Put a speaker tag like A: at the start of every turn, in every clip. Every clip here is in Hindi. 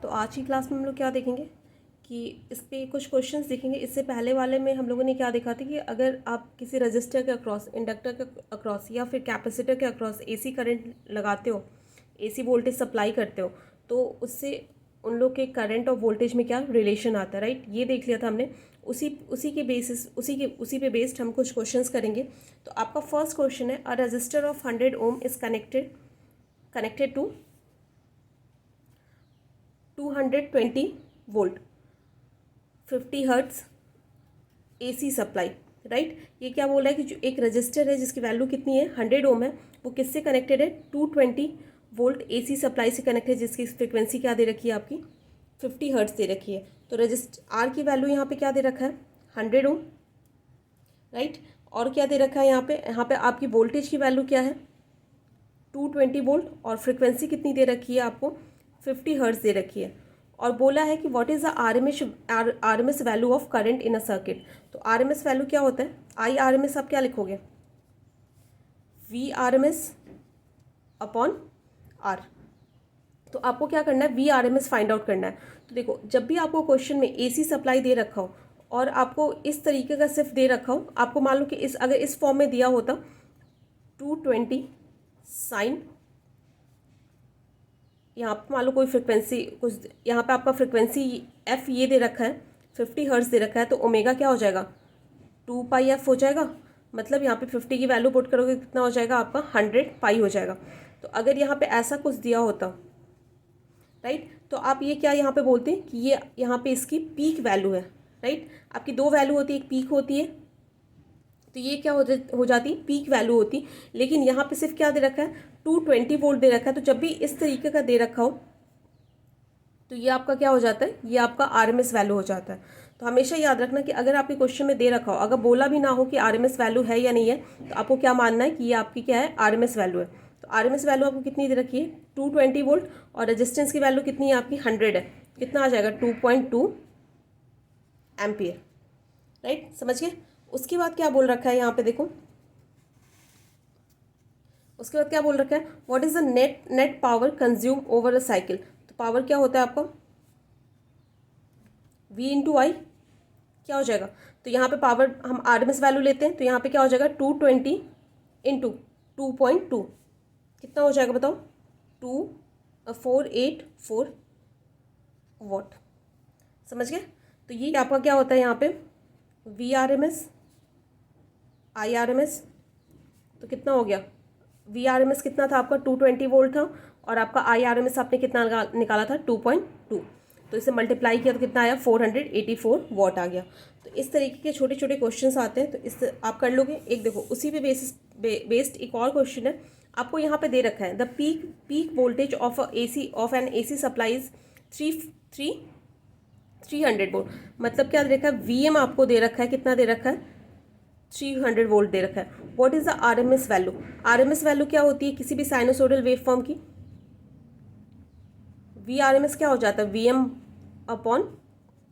A: तो आज की क्लास में हम लोग क्या देखेंगे कि इस पे कुछ क्वेश्चंस देखेंगे। इससे पहले वाले में हम लोगों ने क्या देखा था कि अगर आप किसी रजिस्टर के अक्रॉस, इंडक्टर के अक्रॉस या फिर कैपेसिटर के अक्रॉस एसी करंट लगाते हो, एसी वोल्टेज सप्लाई करते हो, तो उससे उन लोग के करंट और वोल्टेज में क्या रिलेशन आता है, राइट। ये देख लिया था हमने। उसी पे बेस्ड हम कुछ क्वेश्चंस करेंगे। तो आपका फर्स्ट क्वेश्चन है, a register of 100 ohm is connected to 220 volt 50 hertz AC supply, right. ये क्या बोल रहा है कि जो एक रजिस्टर है जिसकी वैल्यू कितनी है 100 ओम है, वो किससे कनेक्टेड है 220 वोल्ट एसी सप्लाई से कनेक्टेड, जिसकी फ्रिक्वेंसी क्या दे रखी है आपकी 50 हर्ट्ज दे रखी है। तो रजिस्टर आर की वैल्यू यहाँ पे क्या दे रखा है 100 ओम, राइट। और क्या दे रखा है यहाँ पे आपकी वोल्टेज की वैल्यू क्या है 220 वोल्ट, और फ्रिक्वेंसी कितनी दे रखी है आपको 50 हर्ट्ज दे रखी है। और बोला है कि what is the RMS value of current in a circuit. तो आरएमएस वैल्यू क्या होता है, आई आरएमएस आप क्या लिखोगे वी आरएमएस अपॉन आर। तो आपको क्या करना है वी आरएमएस फाइंड आउट करना है। तो देखो, जब भी आपको क्वेश्चन में एसी सप्लाई दे रखा हो और आपको इस तरीके का सिर्फ दे रखा हो, आपको मान लो कि अगर इस फॉर्म में दिया होता 220 साइन, यहाँ पर मान लो कोई फ्रिक्वेंसी कुछ, यहाँ पे आपका फ्रिक्वेंसी एफ ये दे रखा है 50 हर्ट्ज दे रखा है, तो ओमेगा क्या हो जाएगा 2 पाई एफ हो जाएगा। मतलब यहाँ पे 50 की वैल्यू पुट करोगे कितना हो जाएगा आपका 100 पाई हो जाएगा। तो अगर यहाँ पे ऐसा कुछ दिया होता, राइट, तो आप ये क्या यहाँ पे बोलते हैं कि ये यहाँ पे इसकी पीक वैल्यू है, राइट। आपकी दो वैल्यू होती है, एक पीक होती है, तो ये क्या हो जाती पीक वैल्यू होती। लेकिन यहाँ पे सिर्फ क्या दे रखा है 220 वोल्ट दे रखा है। तो जब भी इस तरीके का दे रखा हो तो ये आपका क्या हो जाता है, ये आपका आरएमएस वैल्यू हो जाता है। तो हमेशा याद रखना कि अगर आपके क्वेश्चन में दे रखा हो, अगर बोला भी ना हो कि आरएमएस वैल्यू है या नहीं है, तो आपको क्या मानना है कि ये आपकी क्या है आरएमएस वैल्यू है। तो आरएमएस वैल्यू आपको कितनी दे रखी है 220 वोल्ट, और रेजिस्टेंस की वैल्यू कितनी है आपकी 100 है। कितना आ जाएगा 2.2 एम्पियर, राइट, समझ गए। उसके बाद क्या बोल रखा है यहाँ पे देखो, उसके बाद क्या बोल रखा है what is the net power consume over a cycle. तो पावर क्या होता है आपका V इंटू आई क्या हो जाएगा। तो यहाँ पे पावर हम आरएमएस वैल्यू लेते हैं, तो यहाँ पे क्या हो जाएगा 220 इंटू 2.2 कितना हो जाएगा बताओ 484 वॉट, समझ गए। तो ये आपका क्या होता है यहाँ पे V R M S I R M S. तो कितना हो गया वी आर एम एस कितना था आपका 220 वोल्ट था, और आपका आई आर एम एस आपने कितना निकाला था 2.2। तो इसे मल्टीप्लाई किया तो कितना आया 484 वॉट आ गया। तो इस तरीके के छोटे छोटे क्वेश्चंस आते हैं, तो इस आप कर लोगे। एक देखो उसी पे बेस्ड एक और क्वेश्चन है, आपको यहाँ पे दे रखा है the peak voltage of N AC supplies 300 volt. मतलब क्या दे रखा है वीएम आपको दे रखा है, कितना दे रखा है 300 वोल्ट दे रखा है। What is the RMS value. RMS value क्या होती है किसी भी साइनोसोडल वेव फॉर्म की, वी आरएमएस क्या हो जाता है वीएम अपॉन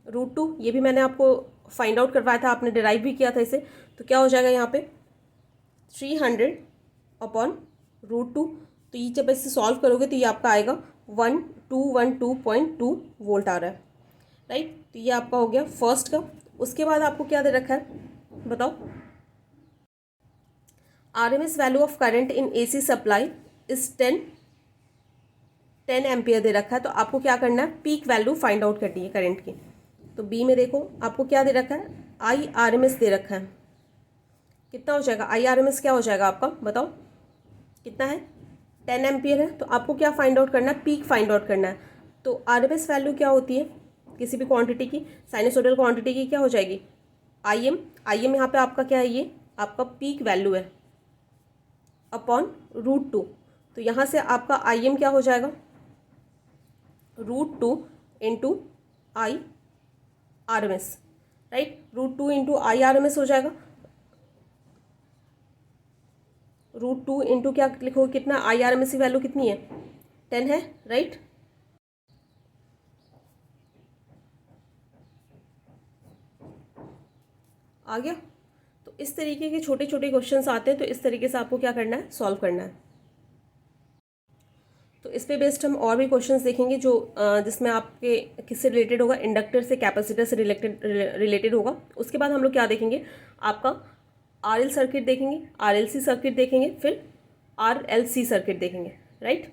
A: √2। ये भी मैंने आपको फाइंड आउट करवाया था, आपने डिराइव भी किया था इसे। तो क्या हो जाएगा यहाँ पे 300 अपॉन √2। तो ये जब इसे सॉल्व करोगे तो ये आपका आएगा 1212.2 वोल्ट आ रहा है, राइट। तो ये आपका हो गया फर्स्ट का। उसके बाद आपको क्या दे रखा है बताओ, RMS value of current in AC supply is 10 ampere दे रखा है। तो आपको क्या करना है पीक वैल्यू फाइंड आउट करनी है करंट की। तो बी में देखो आपको क्या दे रखा है आई आर एम एस दे रखा है, कितना हो जाएगा आई आर एम एस क्या हो जाएगा आपका बताओ कितना है 10 एम्पियर है। तो आपको क्या फाइंड आउट करना है पीक फाइंड आउट करना है। तो आर एम एस वैल्यू क्या होती है किसी भी क्वांटिटी की, साइनोसोडल क्वांटिटी की क्या हो जाएगी आई एम यहाँ पे आपका क्या है ये आपका पीक वैल्यू है अपॉन √2। तो यहाँ से आपका आई एम क्या हो जाएगा √2 into I R M S, right. √2 into I R M S हो जाएगा, √2 इंटू क्या लिखोगे कितना आई आर एम एस की वैल्यू कितनी है 10 है, राइट। आ गया। तो इस तरीके के छोटे छोटे क्वेश्चंस आते हैं, तो इस तरीके से आपको क्या करना है सॉल्व करना है। तो इस पे बेस्ड हम और भी क्वेश्चंस देखेंगे जो जिसमें आपके किससे रिलेटेड होगा, इंडक्टर से कैपेसिटर से रिलेटेड होगा। उसके बाद हम लोग क्या देखेंगे, आपका आरएल सर्किट देखेंगे, आरएलसी सर्किट देखेंगे, फिर आरएलसी सर्किट देखेंगे, राइट।